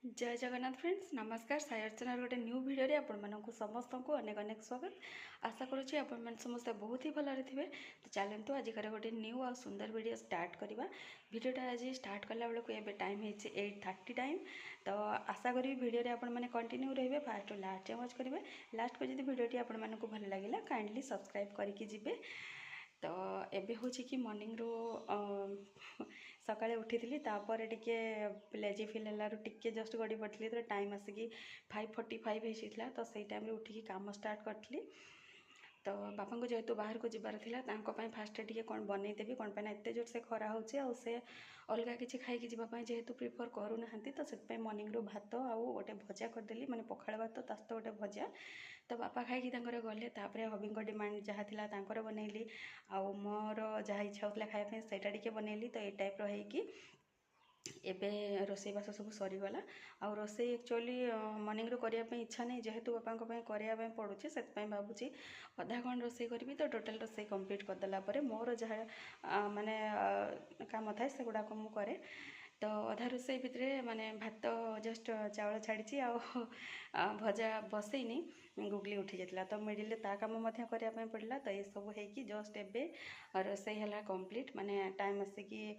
जय जगन्नाथ फ्रेंड्स नमस्कार साई अर्चना गोटे न्यू भिडियो रे आपण मानक समस्त को अनेक अनेक स्वागत। आशा करुँचे आपण मैंने समस्ते बहुत ही भलरे थे। तो चलतु आज गोटे न्यू आ सुंदर वीडियो स्टार्ट करवा। वीडियोटा आज स्टार्ट कला बेलू ए टाइम है 8:30 टाइम। तो आशा करी वीडियो आपण मैंने कंटिन्यू रहिबे फास्ट टू लास्ट वॉच करेंगे। लास्ट को जब वीडियोटी आपण मानक भल लगे काइंडली सब्सक्राइब करके जिबे। तो एबे हूँ कि मॉर्निंग रो सकाळे उठी तापर टिके लेजी फिल है टिके जस्ट गड़ी पड़ी तो टाइम आसिक 5:45 होता। तो सही टाइम उठिकी काम स्टार्ट करी। तो बापा को जेहेतु बाहर को जबार था फास्ट टे कौन बनईदेवी कौन पाना एत जोर से खरा होसे अलग किसी खाई जावाई जेहेतु प्रिफर करूना। तो से मॉर्निंग रो भात आउ गोटे भजा करदेली माने पखाड़ भात ता सहित गोटे भजा। तो बापा खाई गले हबी डिमांड जहाँ था बनैली आउ मोर जहाँ इच्छा होता खायापी से बनैली। तो ये टाइप रही एबे रोसईबास सब सरीगला। आ रोसई एक्चुअली मॉर्निंग रो करने इच्छा नहीं जेहेतु बापा करने पड़ुचे से भावुची अधा खंड रोसई करी। तो टोटाल रोसई कंप्लीट करदेला मोर जहाँ माने काम थाए से गुड़ाक मुझे। तो अधा रोसई भितर माने भात जस्ट चावल छाड़ी आ भजा बसईनी गुगली उठी जाता। तो मिडिल ता कम करने पड़ा। तो ये सब है जस्ट एबे रोसई है कंप्लीट माने टाइम आसिकी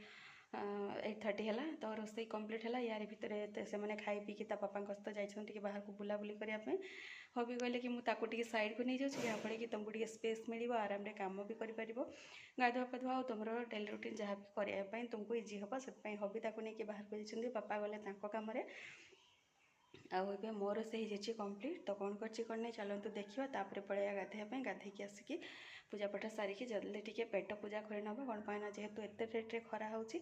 8:30 है। तो रोसई कंप्लीट है यार भितर से मैंने खाई पी पापा सहित जाइए बाहर को बुलाबुली करने। हबी कहले कि मुझे साइड को नहीं जाऊँ जहाँफल कि तुमको टे स्पेस मिल आराम से कम भी कर गाधुआ पाधुआ तुम डेली रूटीन जहाँ भी करने तुमको इजी हम से हबी नहीं बाहर को जाइए पापा गले कम आए मोर से ही कंप्लीट। तो कौन कर नहीं चलतु देखा तापर पलैया गाधेवाई गाधेकी आसिकी पूजा पाठ सारिकी जल्दी टिके पेट पूजा कर नब कौन पाना जेहेतु एत रेट्रे खरा होची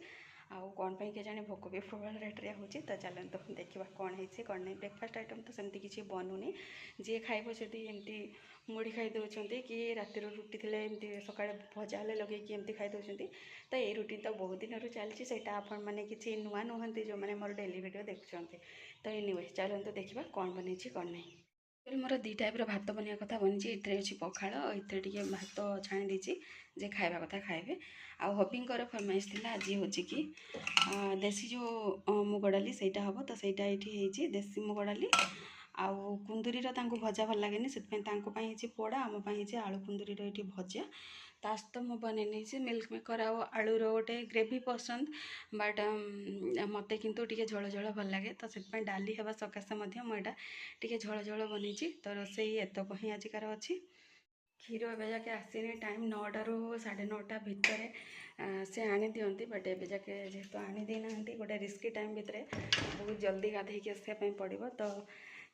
आउ कौन पाई के जाने भोक भी प्रबल रेट्रे होची। तो चलतु देखा कौन है कौन नहीं। ब्रेकफास्ट आइटम तो सेमती किसी बनूनी जी खाइब जदि एमती मुढ़ी खाई दौरान कि राति रुटी थे एमती सका भजा हेल्ले लगे एमती खाई दौरान। तो ये रुटीन तो बहुत दिन चलती से आपण मैंने किसी नुआ नुहति जो मैंने मोर डेली वीडियो देखुं। तो एनीवे चलतु देखा कौन बनी कौन नहीं। मोर दी टाइप भात बनवा कथा बनी इतने अच्छी पखाड़ ये भात छाणी देती जे खाଇବା कथा खाए। आ हबींकर फरमाइश थी आज हूँ कि देसी जो मुग डाली से हम। तो सहीटा ये देसी मुग डाली आउ कुंदुरीर भजा भल लगे से पोड़ा आमपाई आलू कुंदुरीर ये भजा। ता सहित मुझे बन नहीं मिल्क मेकर आलूर गोटे ग्रेवी पसंद बट मत किंतु टी झोल झोल भल लगे। तो से डाली हवा सकाशे मुझा टी झोल झोल बनी। तो रोसई एतक ही आजिकार अच्छी क्षीर एवं जाके आसनी टाइम 9टा ରୁ 9:30 भितर से आनी दिंती बट एवं जाके जेहेतु आनी देना गोटे रिस्की टाइम भितर बहुत जल्दी गाधेकी आसवाई पड़ो। तो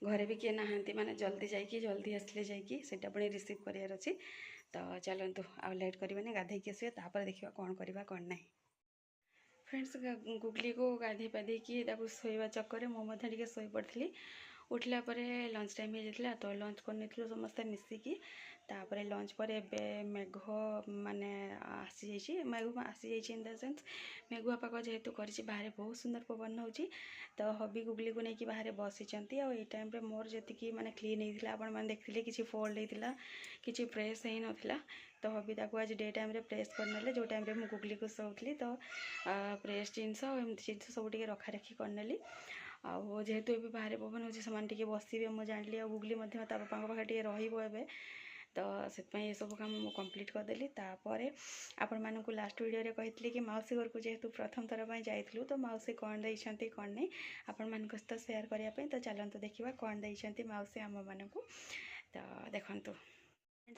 घरे भी किए नहांती माने जल्दी जाइए जल्दी आसले जाइए सेटा पुणी रिसीव करार अच्छी। तो चलतु आ लेट करें गाधेकी आसवे तापर देखा कौन करवा कौन ना। फ्रेंड्स गुगली को गाधे पाधे कि शोवा चक्कर मुझे शोई पड़ी उठला पर लंच टाइम हो जाता। तो लंच करनी समस्ते मिसिकी तापर लंच पर एबे मेघ माने आसी मेघ आसी इन द सेन्स मेघुआ पाग जेहेतु कर बाहर बहुत सुंदर पवन हो। तो हबी गुगली को लेकिन बाहर बसी आई टाइम मोर जी मैंने क्लीन होता आपण मैंने देखते कि फोल्ड होता कि प्रेस हो नाला। तो हबी आज डे टाइम प्रेस करने जो टाइम मुझे गुगली को शोली। तो प्रेस जिनस एमती जिन सब रखा रखी करनेली आउ जेहेतु ये बाहर पवन हो बसवे मुझे जानी गुगली बापा पाखे रे। तो से सब काम कंप्लीट करदेली। तापर आपण मानक लास्ट वीडियो रे कही कि मौसी घर को जेहेतु प्रथम थर पर जाइलु तो मौसी कौन देइछंती कौन नहीं आपण मानक सहित शेयर करने। तो चलतु देखा कौन देइछंती मौसी आम मानक। तो देखंतु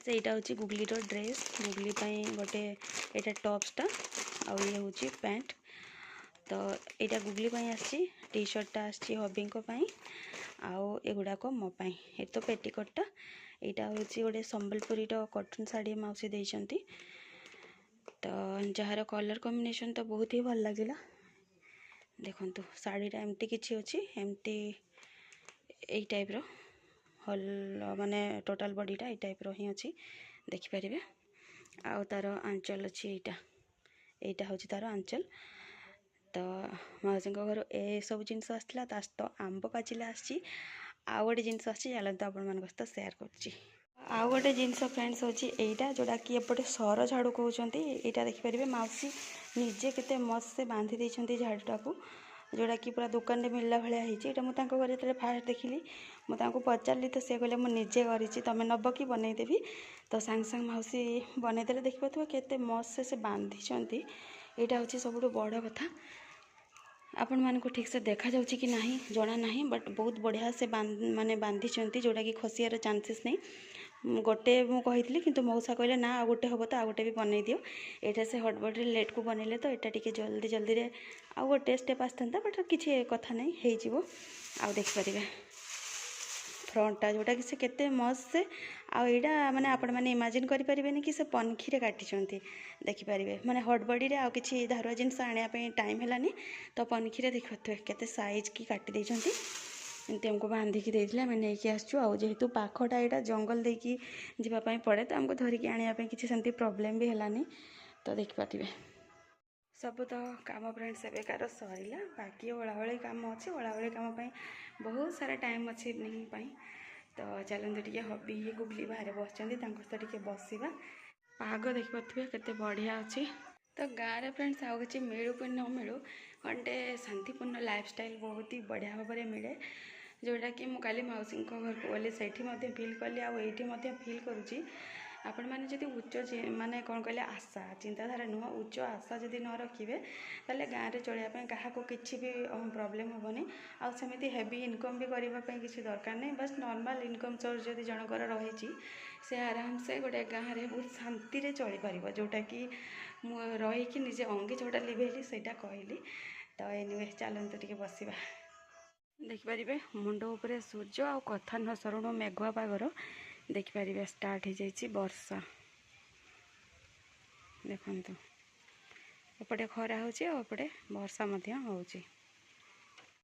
सेटा हूँ गुगली ड्रेस गुगली गोटे यहाँ टॉप्सटा आउ ये हूँ पैंट। तो यहाँ गुगली आसी टी शर्टा आसी हबी आउ एगुड़ाक मोपाई ये तो पेटीकोटा यहाँ हूँ गोटे संबलपुरी कॉटन साड़ी मौसी देइछंती। तो जार कलर कॉम्बिनेशन तो बहुत ही भल लगे देखंतु साड़ीटा एमती किसी अच्छी एमती यही टाइप रो हल माने टोटाल बॉडीटा ये टाइप रो ही अच्छी देखिपारे। आउ तार आंचल अच्छी यहाँ हूँ तार आंचल। तो मौसी घर ए सब जिनस आसला तो आंब पाचिला आसी आउ गोटे जिनस आसी चलते आपण मान सहित शेयर कर। आउ गोटे जिनस फ्रेंड्स होची एटा जोड़ा कि एपटे सर झाड़ू कहते यहाँ देखिपारे मौसी निजे केते मस्त से बांधी देइछंती झाड़ूटा को। जोटा कि पूरा दुकान में मिलला भाया होता मुझे घर जो फास्ट देखिली मुझे पचारि तो सी कहले मुझे करी तुम नब कि बनईदेवी तो सांग सांग मौसी बनईदे देखिए केते मस्त से बांधी यहाँ हूँ सब बड़ कथा आपण मानक ठीक से देखा जाउछि कि नहीं जना नहीं बट बहुत बढ़िया से माने बांधी जोटा कि खसियार चांसेस नहीं गोटे मुझे किंतु मौसा कहले ना आ गोटे हम तो आ गोटे भी बनई दियो यहाँ से हटबड़ी लेट को बनइले तो यहाँ टी जल्दी जल्दी रे आ गोटे स्टेप आसता बट किसी कथा नहीं हो आ देखिपारे फ्रंटा जोटा कि से केते मस्त से आईटा माने आपण मैंने इमेजिन करें कि से पनखी काटी देखिपारे माने हटबड़ी रे आ किसी धारुआ जिनस आने टाइम है तो पनखी देखिए केते साइज की काटी देइछंती एमती हमको बांधिकी देते आम नहीं आसचु आ जेहेतु पाखटा यहाँ जंगल देकी जीवाई पड़े तो आमको धरिकी आने किसी सेमती प्रोब्लेम भी है तो देखिपारे सब तो काम फ्रेंड्स एवेकार सरला बाकी ओलाओली काम अच्छे ओलाओली काम बहुत सारा टाइम अच्छे इवनिंग तो चलते टे हबी गुबली बाहर बस सहित टे बसवा पाग देखिपे केते बढ़िया अच्छी तो गाँव में फ्रेंड्स आउ कि मिलू कि न मिलू गंटे शांतिपूर्ण लाइफस्टाइल बहुत ही बढ़िया भाव में मिले जोटा कि मुझे मौसी घर को गली से फिल कली आईटी फिल करुँची आपण मैंने जब उच्च माने कौन कहले आशा चिंताधारा नुह उच्च आशा जदि न रखिए ताले गाँव में चलने क्या किसी भी प्रॉब्लम हेनी आमती हेवी इनकम भी करने किसी दरकार नहीं बस नॉर्मल इनकम सोर्स जदि जनकर रही से आराम से गोटे गाँव में बहुत शांति चली पार जोटा कि रहीकि निजे अंगी जोटा लिभेली से कहली तो एनिवे चलते टे बसवा देखिपारे मुंड उपरे सूर्य आ कथा न सरुण मेघुआ पागर देखिपारे स्टार्ट हो जाइए वर्षा देखु एपटे खरा होपटे वर्षा होची।